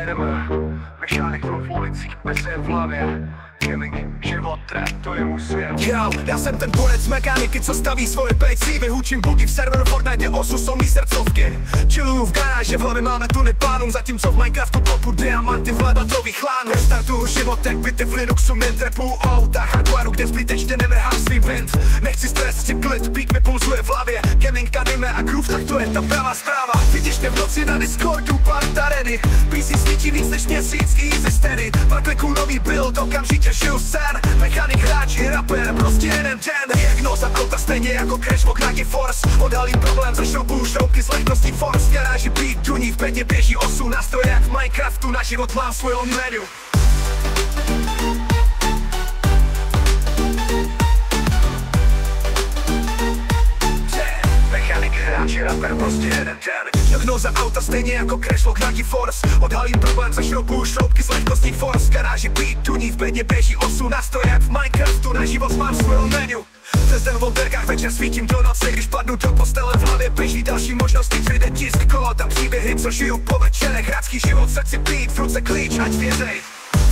jedeme. Mechanik v ulicích, pese v hlavě. Gaming, život, trap, to je můj svět. Já jsem ten borec mechaniky, co staví svoje PC. Vyhučím bugy v serveru Fortnite, osu jsou mý srdcovky. Chilluju v garáži, v hlavě máme tuny pánům. Zatímco v Minecraftu topu diamanty v lebatových lánů. Restartuju život jak bitev v Linuxu, netrapuju o autách hardwareu, kde zbytečně nemrhám svý wind. Nechci stres, chci klid, beat mi pulzuje v hlavě. Gaming, anime a groove, tak to je ta pravá zpráva. Vidíš mě v noci na Discordu, parta ready. PC svítí víc než měsíc, easy steady. Pár kliků nový build, okamžitě žiju sen. Mechanik, hráč i rapper, prostě jeden den. Diagnoza auta stejně jako Crash v Oknagi Force. Odhalím problém, zašroubuju šroubky z lehkostí Force. Garáži beat, duní v bedně běží osu. Nástroje jak v Minecraftu, na život mám svůj own menu. Mechanik, hráč i rapper, prostě jeden den. Diagnoza auta stejně jako Crash v Oknagi Force. Odhalím problém, zašroubuju šroubky z lehkostí Force. Garáži beat, duní v bedně běží osu. Nástroje jak v Minecraftu, na život mám svůj own menu. Přes den v volberkách večer svítím do noci. Když padnu do postele, v hlavě běží další možnosti. 3D tisk, kolota, příběhy, co žiju po večerech. Hráčský život, srdci beat, v ruce klíč, ať věřej.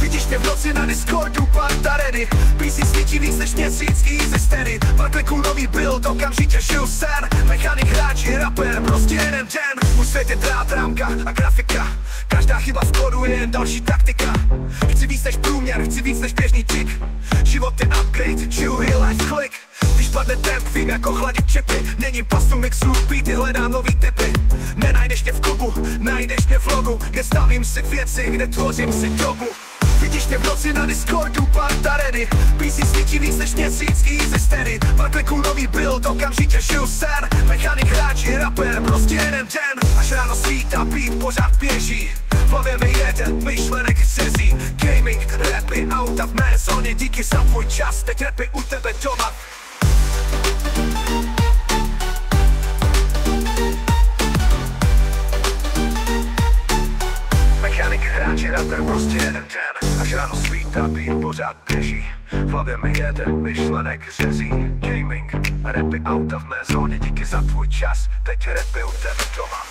Vidíš mě v noci na Discordu, parta ready. PC svítí víc než měsíc, easy steady. Pár kliků nový build, okamžitě žiju sen. Mechanik, hráč i rapper, prostě jeden den. Můj svět je drát, rámka a grafika. Každá chyba v kódu je jen další taktika. Chci víc než průměr, chci víc než běžný tik. Život je upgrade, chill, real life, click. Když padne temp, vím jako chladit čipy. Není pastu mixu, beaty, hledám nový typy. Nenajdeš mě v klubu, najdeš mě v logu. Kde stavím si věci, kde tvořím si dobu. Vidíš mě v noci na Discordu, parta ready. PC svítí víc než měsíc, easy steady. Pár kliků nový build, okamžitě žiju sen. Mechanik, hráč i rapper, prostě jeden den. Až ráno svítá, beat pořád běží. V hlavě mi jede, myšlenek cizí. Gaming, rapy, auta v mé zóně. Díky za tvůj čas, teď rapy u tebe doma. Mechanik, hráč i rapper, prostě jeden den. Až ráno svítá, beat pořád běží. V hlavě mi jede, myšlenek řezí. Gaming, rapy, auta v mé zóně. Díky za tvůj čas, teď rapy u tebe doma.